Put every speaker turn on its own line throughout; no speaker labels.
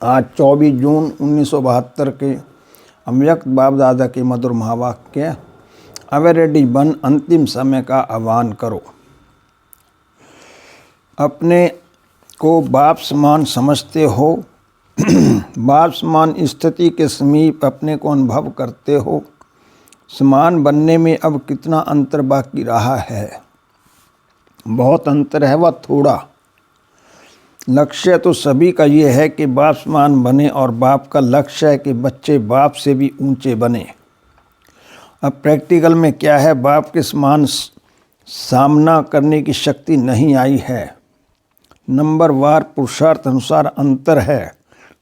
आज 24 जून 1972 के अव्यक्त बाप दादा के मधुर महावाक्य अवे रेडी बन, अंतिम समय का आह्वान करो। अपने को बाप समान समझते हो, बाप समान स्थिति के समीप अपने को अनुभव करते हो। समान बनने में अब कितना अंतर बाकी रहा है? बहुत अंतर है, वह थोड़ा। लक्ष्य तो सभी का ये है कि बाप समान बने, और बाप का लक्ष्य है कि बच्चे बाप से भी ऊंचे बने। अब प्रैक्टिकल में क्या है? बाप के समान सामना करने की शक्ति नहीं आई है। नंबर वार पुरुषार्थ अनुसार अंतर है।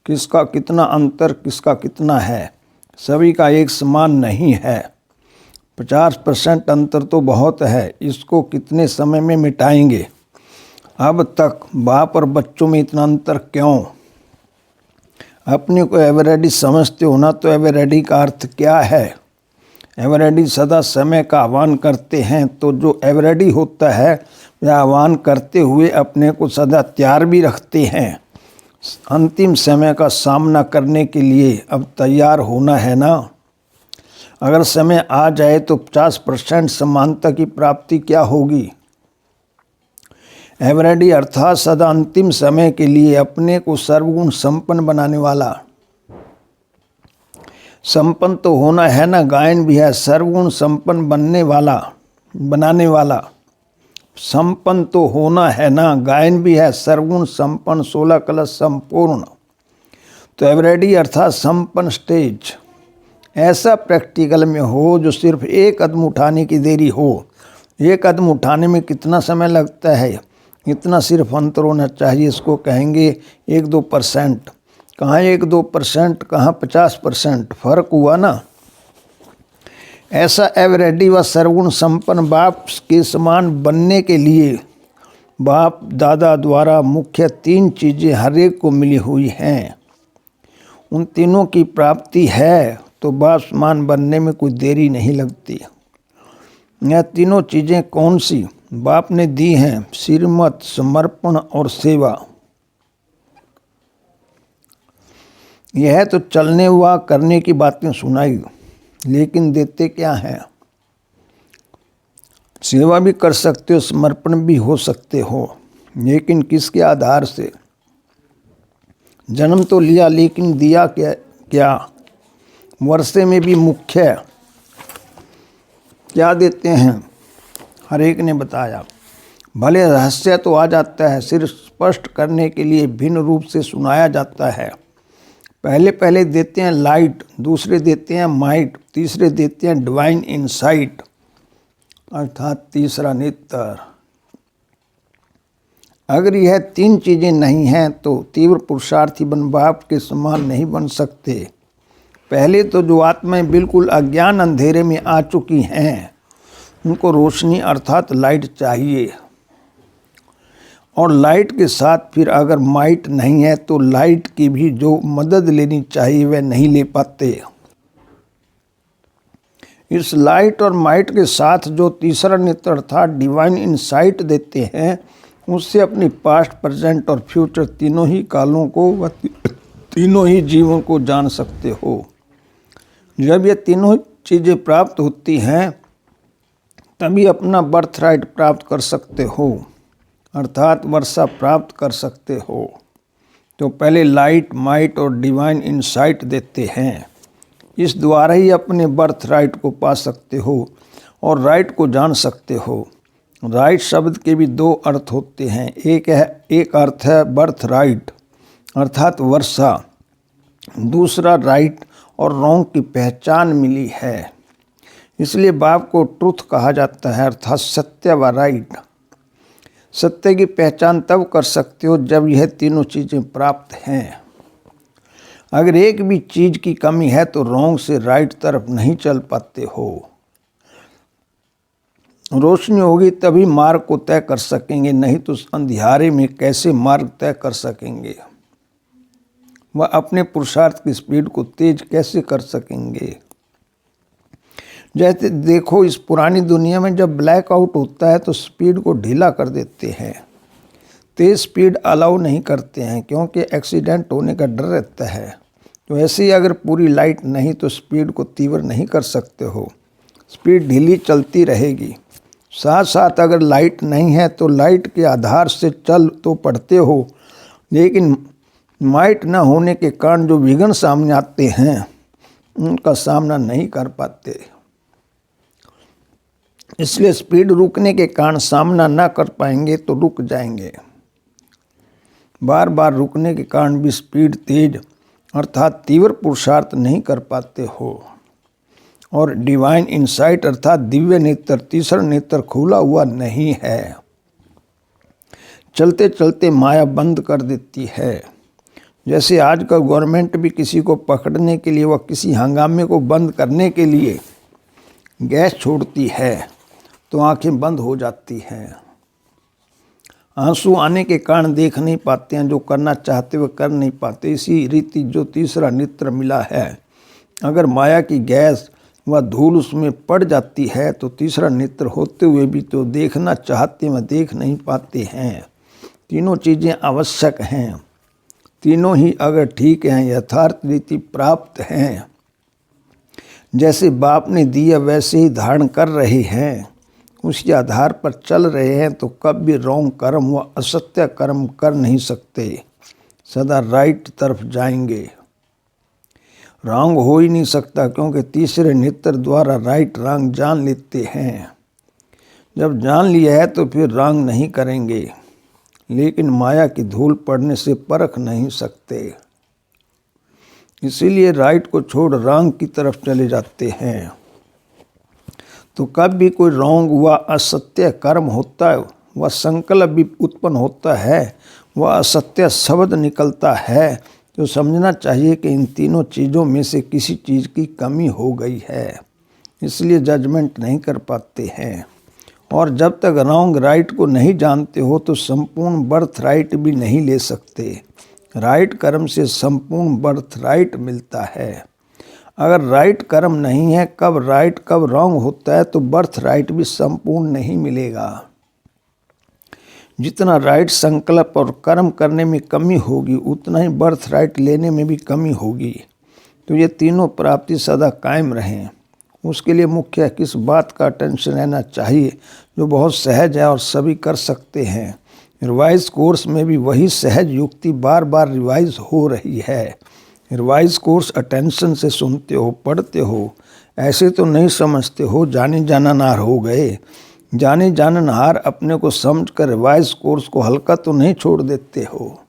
किसका कितना अंतर, किसका कितना है? सभी का एक समान नहीं है। 50% अंतर तो बहुत है। इसको कितने समय में मिटाएंगे? अब तक बाप और बच्चों में इतना अंतर क्यों? अपने को एवरेडी समझते हो ना, तो एवरेडी का अर्थ क्या है? एवरेडी सदा समय का आह्वान करते हैं। तो जो एवरेडी होता है वह आह्वान करते हुए अपने को सदा तैयार भी रखते हैं। अंतिम समय का सामना करने के लिए अब तैयार होना है ना। अगर समय आ जाए तो 50% समानता की प्राप्ति क्या होगी? एवरेडी अर्थात सदा अंतिम समय के लिए अपने को सर्वगुण संपन्न बनाने वाला। संपन्न तो होना है ना, गायन भी है सर्वगुण संपन्न बनाने वाला। संपन्न तो होना है ना, गायन भी है सर्वगुण संपन्न 16 कलश संपूर्ण। तो एवरेडी अर्थात संपन्न स्टेज ऐसा प्रैक्टिकल में हो जो सिर्फ एक कदम उठाने की देरी हो। एक कदम उठाने में कितना समय लगता है? इतना सिर्फ अंतर होना चाहिए। इसको कहेंगे 1-2%। कहाँ 1-2%, कहाँ 50%? फर्क हुआ ना। ऐसा एवरेडी व सर्वगुण संपन्न बाप के समान बनने के लिए बाप दादा द्वारा मुख्य 3 चीज़ें हर एक को मिली हुई हैं। उन तीनों की प्राप्ति है तो बाप समान बनने में कोई देरी नहीं लगती। यह तीनों चीज़ें कौन सी बाप ने दी हैं? श्रीमत, समर्पण और सेवा। यह तो चलने व करने की बातें सुनाई, लेकिन देते क्या हैं? सेवा भी कर सकते हो, समर्पण भी हो सकते हो, लेकिन किसके आधार से? जन्म तो लिया, लेकिन दिया क्या? वर्षे में भी मुख्य क्या देते हैं? हर एक ने बताया। भले रहस्य तो आ जाता है, सिर्फ स्पष्ट करने के लिए भिन्न रूप से सुनाया जाता है। पहले देते हैं लाइट, दूसरे देते हैं माइट, तीसरे देते हैं डिवाइन इनसाइट अर्थात तीसरा नेत्र। अगर यह 3 चीज़ें नहीं हैं तो तीव्र पुरुषार्थी बन बाप के समान नहीं बन सकते। पहले तो जो आत्माएं बिल्कुल अज्ञान अंधेरे में आ चुकी हैं, उनको रोशनी अर्थात लाइट चाहिए। और लाइट के साथ फिर अगर माइट नहीं है तो लाइट की भी जो मदद लेनी चाहिए वह नहीं ले पाते। इस लाइट और माइट के साथ जो तीसरा नेत्र अर्थात डिवाइन इनसाइट देते हैं, उससे अपनी पास्ट, प्रेजेंट और फ्यूचर तीनों ही कालों को व तीनों ही जीवों को जान सकते हो। जब ये तीनों चीज़ें प्राप्त होती हैं तभी अपना बर्थ राइट प्राप्त कर सकते हो, अर्थात वर्षा प्राप्त कर सकते हो। तो पहले लाइट, माइट और डिवाइन इनसाइट देते हैं। इस द्वारा ही अपने बर्थ राइट को पा सकते हो और राइट को जान सकते हो। राइट शब्द के भी 2 अर्थ होते हैं। एक अर्थ है बर्थ राइट अर्थात वर्षा, दूसरा राइट और रॉन्ग की पहचान मिली है। इसलिए बाप को ट्रुथ कहा जाता है अर्थात सत्य व राइट। सत्य की पहचान तब कर सकते हो जब यह तीनों चीज़ें प्राप्त हैं। अगर एक भी चीज़ की कमी है तो रॉन्ग से राइट तरफ नहीं चल पाते हो। रोशनी होगी तभी मार्ग को तय कर सकेंगे, नहीं तो अंधियारे में कैसे मार्ग तय कर सकेंगे? वह अपने पुरुषार्थ की स्पीड को तेज कैसे कर सकेंगे? जैसे देखो, इस पुरानी दुनिया में जब ब्लैकआउट होता है तो स्पीड को ढीला कर देते हैं तेज़ स्पीड अलाउ नहीं करते हैं क्योंकि एक्सीडेंट होने का डर रहता है। तो ऐसे ही अगर पूरी लाइट नहीं तो स्पीड को तीव्र नहीं कर सकते हो, स्पीड ढीली चलती रहेगी। साथ साथ अगर लाइट नहीं है तो लाइट के आधार से चल तो पड़ते हो, लेकिन लाइट न होने के कारण जो विघ्न सामने आते हैं उनका सामना नहीं कर पाते। इसलिए स्पीड रुकने के कारण सामना न कर पाएंगे तो रुक जाएंगे। बार बार रुकने के कारण भी स्पीड तेज अर्थात तीव्र पुरुषार्थ नहीं कर पाते हो। और डिवाइन इनसाइट अर्थात दिव्य नेत्र, तीसरा नेत्र खुला हुआ नहीं है। चलते चलते माया बंद कर देती है। जैसे आज का गवर्नमेंट भी किसी को पकड़ने के लिए व किसी हंगामे को बंद करने के लिए गैस छोड़ती है तो आंखें बंद हो जाती हैं। आंसू आने के कारण देख नहीं पाते हैं, जो करना चाहते हुए कर नहीं पाते। इसी रीति जो तीसरा नेत्र मिला है, अगर माया की गैस व धूल उसमें पड़ जाती है तो तीसरा नेत्र होते हुए भी तो देखना चाहते व देख नहीं पाते हैं। तीनों चीज़ें आवश्यक हैं, तीनों ही अगर ठीक हैं, यथार्थ रीति प्राप्त हैं, जैसे बाप ने दिया वैसे ही धारण कर रहे हैं, उसके आधार पर चल रहे हैं, तो कभी रॉन्ग कर्म व असत्य कर्म कर नहीं सकते, सदा राइट तरफ जाएंगे। रॉन्ग हो ही नहीं सकता क्योंकि तीसरे नेत्र द्वारा राइट रॉन्ग जान लेते हैं। जब जान लिया है तो फिर रॉन्ग नहीं करेंगे, लेकिन माया की धूल पड़ने से परख नहीं सकते। इसीलिए राइट को छोड़ रॉन्ग की तरफ चले जाते हैं। तो कब भी कोई रॉन्ग व असत्य कर्म होता है, वह संकल्प भी उत्पन्न होता है, वह असत्य शब्द निकलता है, तो समझना चाहिए कि इन तीनों चीज़ों में से किसी चीज़ की कमी हो गई है। इसलिए जजमेंट नहीं कर पाते हैं। और जब तक रॉन्ग राइट को नहीं जानते हो तो संपूर्ण बर्थ राइट भी नहीं ले सकते। राइट कर्म से संपूर्ण बर्थ राइट मिलता है। अगर राइट कर्म नहीं है, कब राइट कब रॉन्ग होता है, तो बर्थ राइट भी संपूर्ण नहीं मिलेगा। जितना राइट संकल्प और कर्म करने में कमी होगी, उतना ही बर्थ राइट लेने में भी कमी होगी। तो ये तीनों प्राप्ति सदा कायम रहें, उसके लिए मुख्य किस बात का टेंशन रहना चाहिए, जो बहुत सहज है और सभी कर सकते हैं। रिवाइज कोर्स में भी वही सहज युक्ति बार बार रिवाइज हो रही है। रिवाइज कोर्स अटेंशन से सुनते हो, पढ़ते हो, ऐसे तो नहीं समझते हो जाने जाननहार हो गए। जाने जाननहार अपने को समझकर रिवाइज कोर्स को हल्का तो नहीं छोड़ देते हो।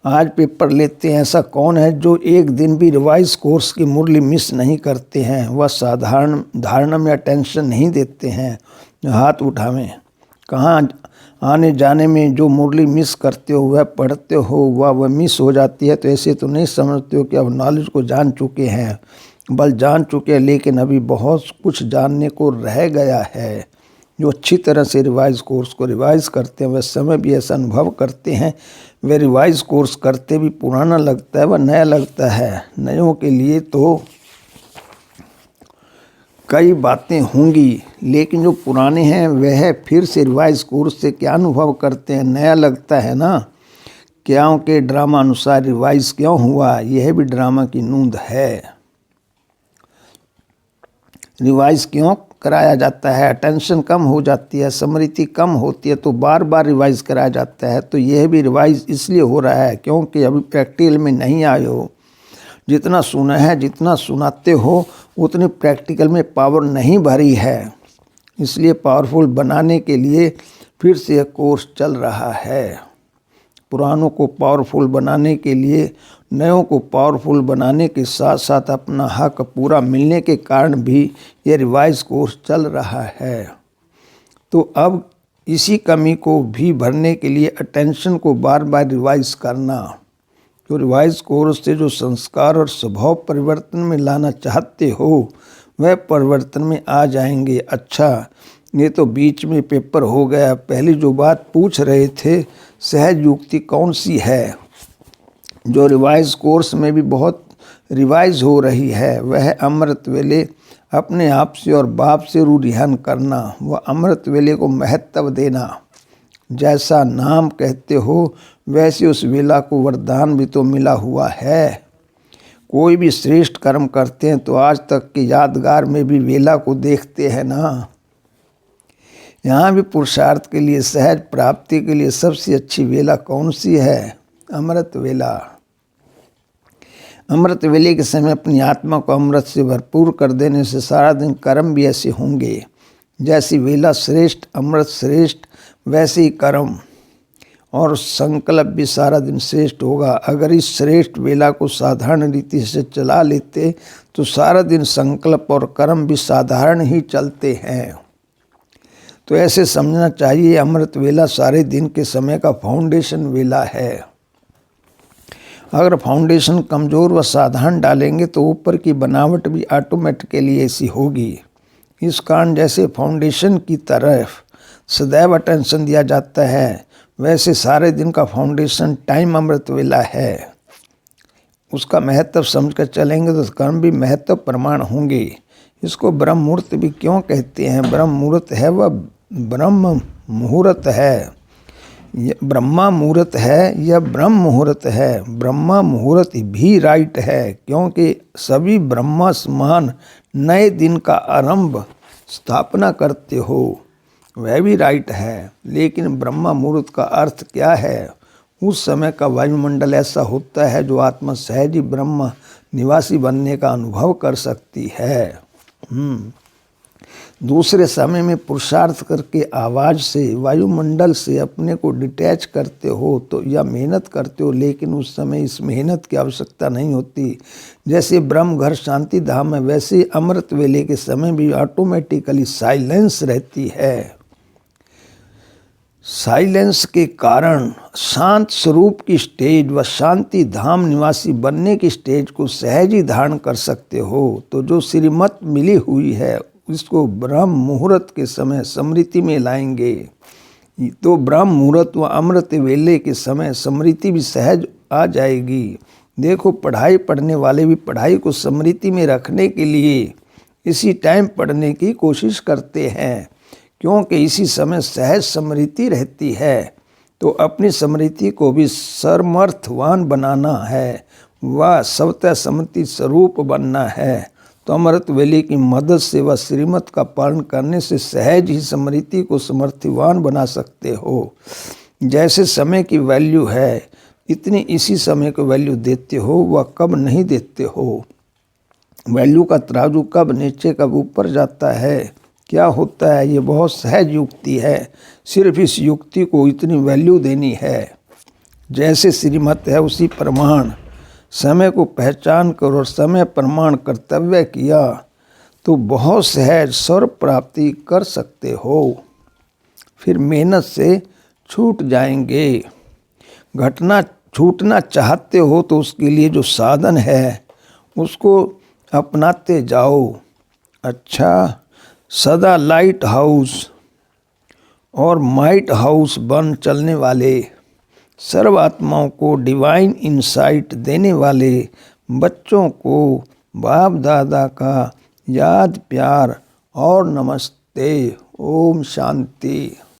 आज पेपर लेते हैं, ऐसा कौन है जो एक दिन भी रिवाइज कोर्स की मुरली मिस नहीं करते हैं? वह साधारण धारणा में अटेंशन नहीं देते हैं। हाथ उठावें। कहाँ आने जाने में जो मुरली मिस करते हो, वह पढ़ते हो, वह मिस हो जाती है। तो ऐसे तो नहीं समझते हो कि अब नॉलेज को जान चुके हैं, बल जान चुके हैं, लेकिन अभी बहुत कुछ जानने को रह गया है। जो अच्छी तरह से रिवाइज कोर्स को रिवाइज करते हैं, वह समय भी ऐसा अनुभव करते हैं। वे रिवाइज कोर्स करते भी पुराना लगता है, वह नया लगता है। नयों के लिए तो कई बातें होंगी, लेकिन जो पुराने हैं वह फिर से रिवाइज कोर्स से क्या अनुभव करते हैं, नया लगता है ना। क्योंकि ड्रामा अनुसार रिवाइज क्यों हुआ, यह भी ड्रामा की नूंद है। रिवाइज क्यों कराया जाता है? अटेंशन कम हो जाती है, स्मृति कम होती है, तो बार बार रिवाइज कराया जाता है। तो यह भी रिवाइज इसलिए हो रहा है क्योंकि अभी प्रैक्टिकल में नहीं आए हो। जितना सुना है, जितना सुनाते हो, उतनी प्रैक्टिकल में पावर नहीं भरी है। इसलिए पावरफुल बनाने के लिए फिर से यह कोर्स चल रहा है। पुरानों को पावरफुल बनाने के लिए, नयों को पावरफुल बनाने के साथ साथ अपना हक पूरा मिलने के कारण भी ये रिवाइज कोर्स चल रहा है। तो अब इसी कमी को भी भरने के लिए अटेंशन को बार बार रिवाइज करना। जो रिवाइज कोर्स से जो संस्कार और स्वभाव परिवर्तन में लाना चाहते हो, वह परिवर्तन में आ जाएंगे। अच्छा, ये तो बीच में पेपर हो गया। पहली जो बात पूछ रहे थे, सहज युक्ति कौन सी है, जो रिवाइज कोर्स में भी बहुत रिवाइज हो रही है, वह अमृत वेले अपने आप से और बाप से रूढ़ियान करना, वह अमृत वेले को महत्व देना। जैसा नाम कहते हो वैसे उस वेला को वरदान भी तो मिला हुआ है। कोई भी श्रेष्ठ कर्म करते हैं तो आज तक के यादगार में भी वेला को देखते हैं ना। यहाँ भी पुरुषार्थ के लिए, सहज प्राप्ति के लिए सबसे अच्छी वेला कौन सी है? अमृत वेला। अमृत वेले के समय अपनी आत्मा को अमृत से भरपूर कर देने से सारा दिन कर्म भी ऐसे होंगे। जैसी वेला श्रेष्ठ, अमृत श्रेष्ठ, वैसे ही कर्म और संकल्प भी सारा दिन श्रेष्ठ होगा। अगर इस श्रेष्ठ वेला को साधारण रीति से चला लेते तो सारा दिन संकल्प और कर्म भी साधारण ही चलते हैं। तो ऐसे समझना चाहिए अमृत वेला सारे दिन के समय का फाउंडेशन वेला है। अगर फाउंडेशन कमज़ोर व साधारण डालेंगे तो ऊपर की बनावट भी ऑटोमेटिकली ऐसी होगी। इस कारण जैसे फाउंडेशन की तरफ सदैव अटेंशन दिया जाता है, वैसे सारे दिन का फाउंडेशन टाइम अमृत वेला है। उसका महत्व समझकर चलेंगे तो कर्म भी महत्व प्रमाण होंगे। इसको ब्रह्म मुहूर्त भी क्यों कहते हैं? ब्रह्म मुहूर्त है वह ब्रह्म मुहूर्त है, ब्रह्मा मुहूर्त है या ब्रह्म मुहूर्त है। ब्रह्मा मुहूर्त भी राइट है क्योंकि सभी ब्रह्मा समान नए दिन का आरंभ स्थापना करते हो, वह भी राइट है। लेकिन ब्रह्मा मुहूर्त का अर्थ क्या है? उस समय का वायुमंडल ऐसा होता है जो आत्मा सहज ही ब्रह्म निवासी बनने का अनुभव कर सकती है। दूसरे समय में पुरुषार्थ करके आवाज़ से, वायुमंडल से अपने को डिटैच करते हो तो या मेहनत करते हो, लेकिन उस समय इस मेहनत की आवश्यकता नहीं होती। जैसे ब्रह्म घर शांति धाम है, वैसे अमृत वेले के समय भी ऑटोमेटिकली साइलेंस रहती है। साइलेंस के कारण शांत स्वरूप की स्टेज व शांति धाम निवासी बनने की स्टेज को सहज ही धारण कर सकते हो। तो जो श्रीमत मिली हुई है इसको ब्रह्म मुहूर्त के समय स्मृति में लाएंगे तो ब्रह्म मुहूर्त व अमृत वेले के समय स्मृति भी सहज आ जाएगी। देखो पढ़ाई पढ़ने वाले भी पढ़ाई को स्मृति में रखने के लिए इसी टाइम पढ़ने की कोशिश करते हैं, क्योंकि इसी समय सहज स्मृति रहती है। तो अपनी स्मृति को भी सर्मर्थवान बनाना है, वह स्वतः स्मृति स्वरूप बनना है। तो अमृत वेले की मदद से व श्रीमत का पालन करने से सहज ही स्मृति को समर्थिवान बना सकते हो। जैसे समय की वैल्यू है इतनी इसी समय को वैल्यू देते हो, वह कब नहीं देते हो। वैल्यू का तराजू कब नीचे कब ऊपर जाता है, क्या होता है, ये बहुत सहज युक्ति है। सिर्फ इस युक्ति को इतनी वैल्यू देनी है। जैसे श्रीमत है उसी प्रमाण समय को पहचान कर और समय प्रमाण कर्तव्य किया तो बहुत सहज स्वर्ग प्राप्ति कर सकते हो। फिर मेहनत से छूट जाएंगे। घटना छूटना चाहते हो तो उसके लिए जो साधन है उसको अपनाते जाओ। अच्छा, सदा लाइट हाउस और माइट हाउस बन चलने वाले, सर्व आत्माओं को डिवाइन इंसाइट देने वाले बच्चों को बाप दादा का याद प्यार और नमस्ते। ओम शांति।